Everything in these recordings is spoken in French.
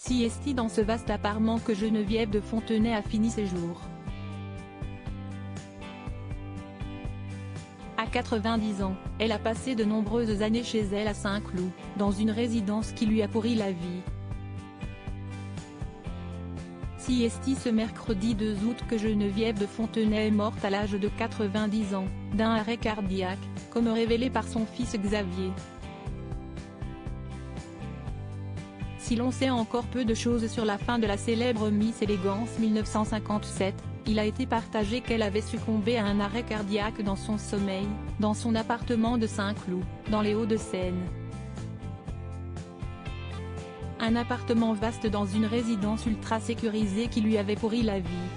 Siesti dans ce vaste appartement que Geneviève de Fontenay a fini ses jours. À 90 ans, elle a passé de nombreuses années chez elle à Saint-Cloud, dans une résidence qui lui a pourri la vie. Siesti ce mercredi 2 août que Geneviève de Fontenay est morte à l'âge de 90 ans, d'un arrêt cardiaque, comme révélé par son fils Xavier. Si l'on sait encore peu de choses sur la fin de la célèbre Miss Élégance 1957, il a été partagé qu'elle avait succombé à un arrêt cardiaque dans son sommeil, dans son appartement de Saint-Cloud, dans les Hauts-de-Seine. Un appartement vaste dans une résidence ultra sécurisée qui lui avait pourri la vie.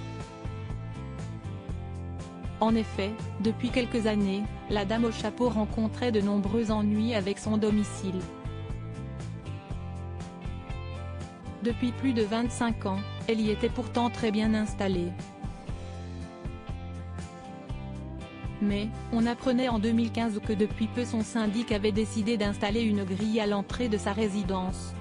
En effet, depuis quelques années, la dame au chapeau rencontrait de nombreux ennuis avec son domicile. Depuis plus de 25 ans, elle y était pourtant très bien installée. Mais, on apprenait en 2015 que depuis peu son syndic avait décidé d'installer une grille à l'entrée de sa résidence.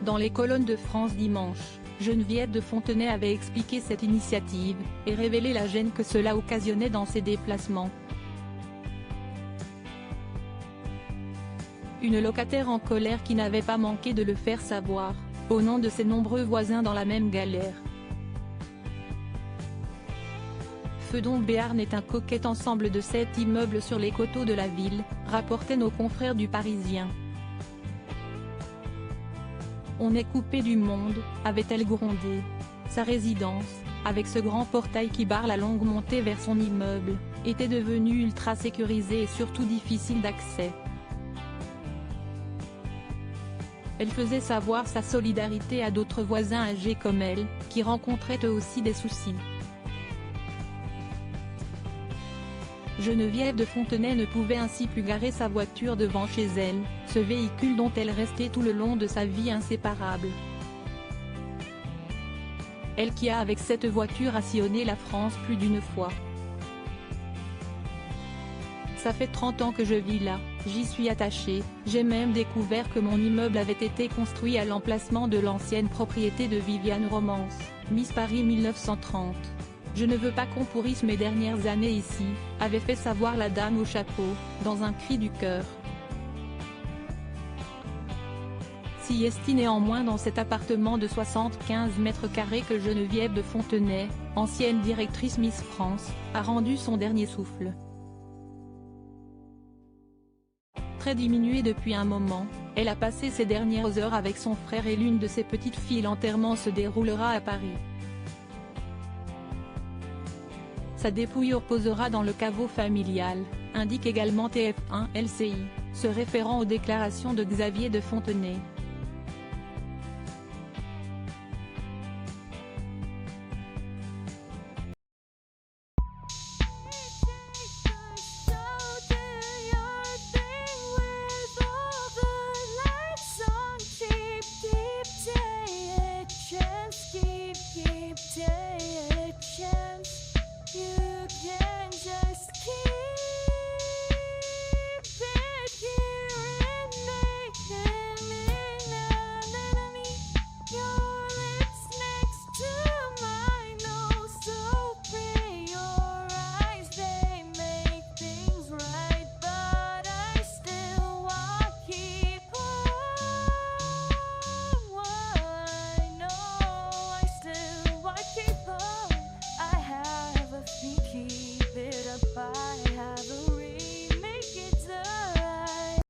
Dans les colonnes de France Dimanche, Geneviève de Fontenay avait expliqué cette initiative, et révélé la gêne que cela occasionnait dans ses déplacements. Une locataire en colère qui n'avait pas manqué de le faire savoir, au nom de ses nombreux voisins dans la même galère. Feudon Béarn est un coquet ensemble de 7 immeubles sur les coteaux de la ville, rapportaient nos confrères du Parisien. On est coupé du monde, avait-elle grondé. Sa résidence, avec ce grand portail qui barre la longue montée vers son immeuble, était devenue ultra sécurisée et surtout difficile d'accès. Elle faisait savoir sa solidarité à d'autres voisins âgés comme elle, qui rencontraient eux aussi des soucis. Geneviève de Fontenay ne pouvait ainsi plus garer sa voiture devant chez elle, ce véhicule dont elle restait tout le long de sa vie inséparable. Elle qui a avec cette voiture a sillonné la France plus d'une fois. Ça fait 30 ans que je vis là, j'y suis attachée, j'ai même découvert que mon immeuble avait été construit à l'emplacement de l'ancienne propriété de Viviane Romance, Miss Paris 1930. Je ne veux pas qu'on pourrisse mes dernières années ici, avait fait savoir la dame au chapeau, dans un cri du cœur. Siesti néanmoins dans cet appartement de 75 mètres carrés que Geneviève de Fontenay, ancienne directrice Miss France, a rendu son dernier souffle. Très diminuée depuis un moment, elle a passé ses dernières heures avec son frère et l'une de ses petites filles. L'enterrement se déroulera à Paris. Sa dépouille reposera dans le caveau familial, indique également TF1 LCI, se référant aux déclarations de Xavier de Fontenay. Keep taking a chance. You